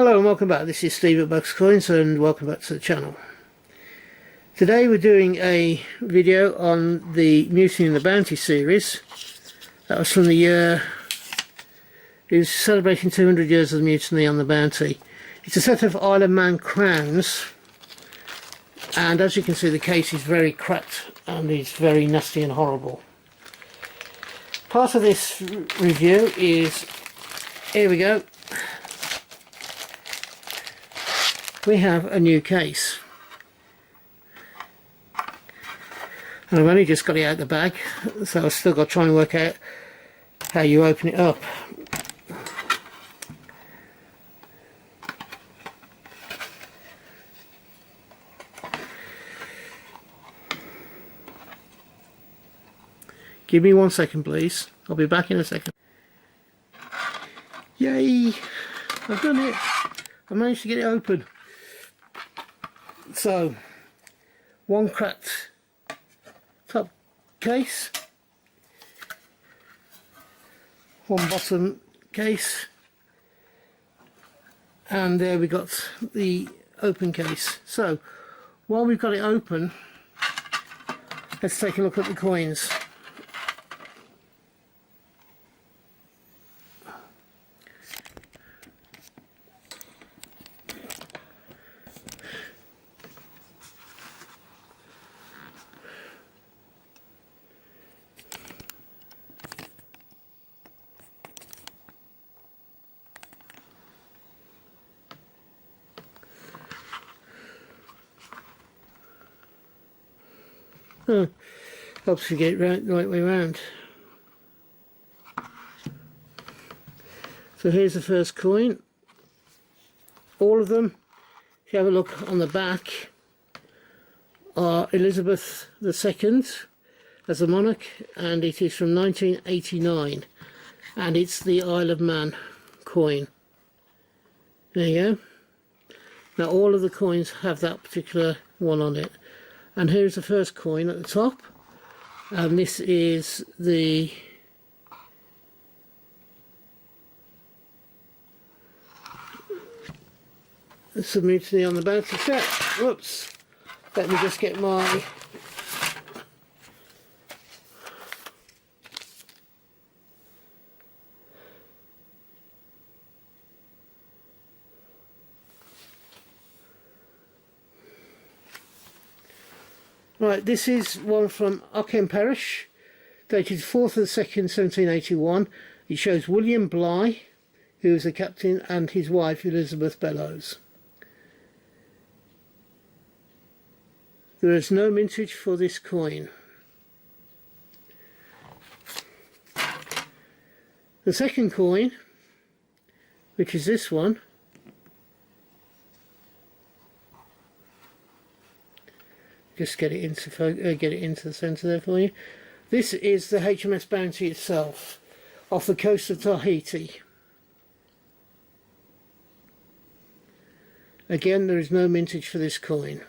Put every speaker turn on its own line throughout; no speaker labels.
Hello and welcome back. This is Steve at Bucks Coins and welcome back to the channel. Today we're doing a video on the Munity and the Bounty series. That was from the year, it was celebrating 200 years of the Mutiny on the Bounty. It's a set of Isle of Man crowns, and as you can see the case is very cracked and it's very nasty and horrible. Part of this review is, here we go, we have a new case. And I've only just got it out of the bag, so I've still got to try and work out how you open it up. Give me 1 second please, I'll be back in a second. Yay! I've done it! I managed to get it open. So, one cracked top case, one bottom case, and there we got the open case. So, while we've got it open, let's take a look at the coins. Helps you get it the right way around. So here's the first coin. All of them, if you have a look on the back, are Elizabeth II as a monarch, and it is from 1989, and it's the Isle of Man coin. There you go. Now all of the coins have that particular one on it. And here's the first coin at the top, and this is the Munity on the Bounty set. Whoops! Let me just get my Right, this is one from IOM Parish, dated 4th of the 2nd, 1781. It shows William Bligh, who was the captain, and his wife Elizabeth Bellows. There is no mintage for this coin. The second coin, which is this one, just get it into the centre there for you. This is the HMS Bounty itself, off the coast of Tahiti. Again, there is no mintage for this coin.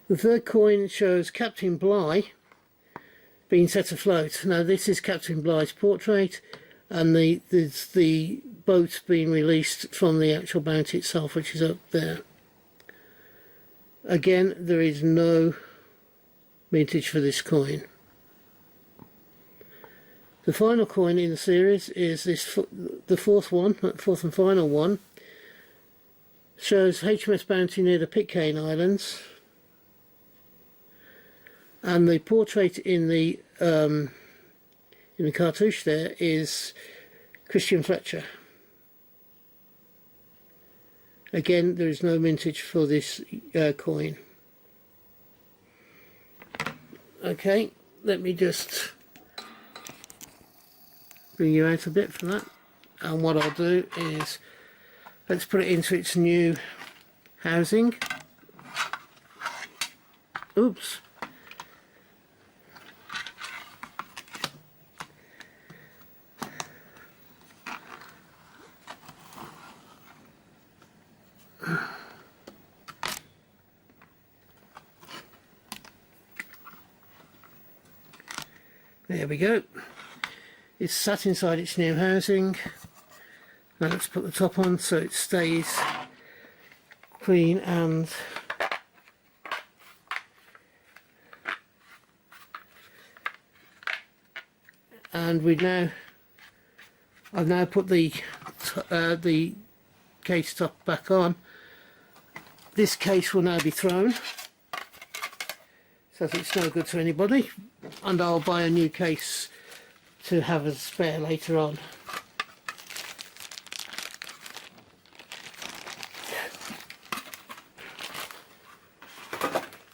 The third coin shows Captain Bligh being set afloat. Now this is Captain Bligh's portrait, and the boat being released from the actual bounty itself, which is up there. Again, there is no mintage for this coin. The final coin in the series is this, the fourth and final one. Shows HMS Bounty near the Pitcairn Islands, and the portrait in the cartouche there is Christian Fletcher. Again, there is no mintage for this coin. Okay, let me just bring you out a bit from that, and what I'll do is let's put it into its new housing. Oops. There we go. It's sat inside its new housing, Now let's put the top on so it stays clean and I've now put the case top back on. This case will now be thrown, so it's no good to anybody, and I'll buy a new case to have as a spare later on.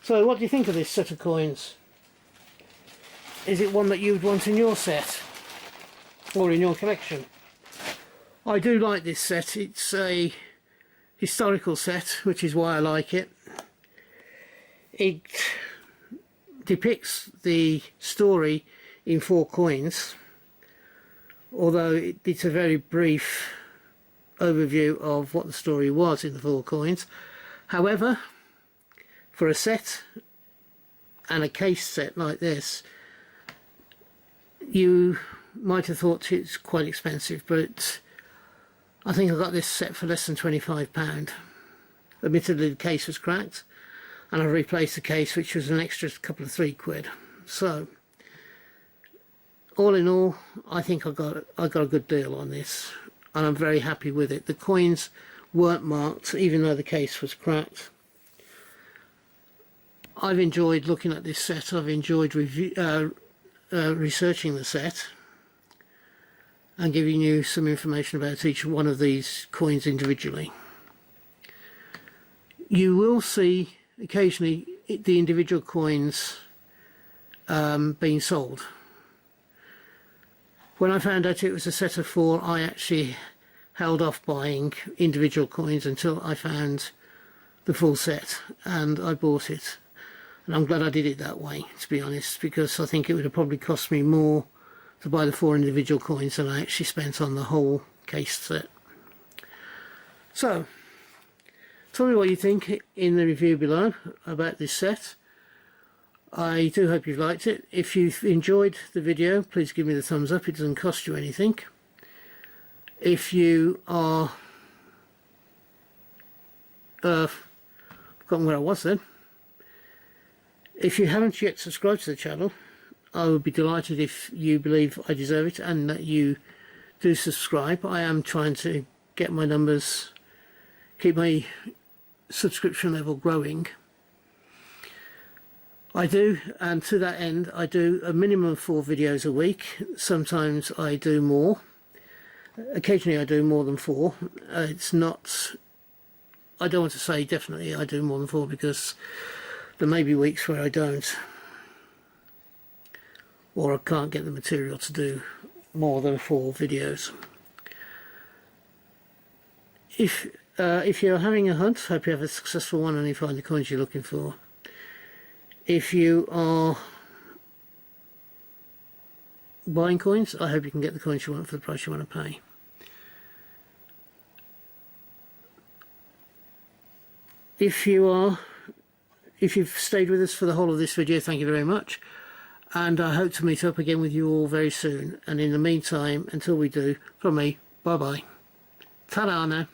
So what do you think of this set of coins? Is it one that you would want in your set or in your collection? I do like this set. It's a historical set, which is why I like it. It depicts the story in 4 coins, although it's a very brief overview of what the story was in the 4 coins. However, for a set and a case set like this, you might have thought it's quite expensive, but I think I got this set for less than £25. Admittedly, the case was cracked, and I replaced the case, which was an extra couple of £3. So, all in all, I think I got a good deal on this, and I'm very happy with it. The coins weren't marked, even though the case was cracked. I've enjoyed looking at this set. I've enjoyed researching the set and giving you some information about each one of these coins individually. You will see occasionally the individual coins being sold. When I found out it was a set of 4, I actually held off buying individual coins until I found the full set, and I bought it. And I'm glad I did it that way, to be honest, because I think it would have probably cost me more to buy the 4 individual coins than I actually spent on the whole case set. So, tell me what you think in the review below about this set. I do hope you've liked it. If you've enjoyed the video, please give me the thumbs up. It doesn't cost you anything. If you are forgotten where I was then. If you haven't yet subscribed to the channel, I would be delighted if you believe I deserve it and that you do subscribe. I am trying to get my numbers, keep my subscription level growing. I do, and to that end I do a minimum of 4 videos a week. Sometimes I do more. Occasionally I do more than 4. It's not, I don't want to say definitely I do more than 4, because there may be weeks where I don't, or I can't get the material to do more than 4 videos. If you're having a hunt, hope you have a successful one and you find the coins you're looking for. If you are buying coins, I hope you can get the coins you want for the price you want to pay. If you've stayed with us for the whole of this video, thank you very much, and I hope to meet up again with you all very soon. And in the meantime, until we do, from me, bye bye. Ta-da now.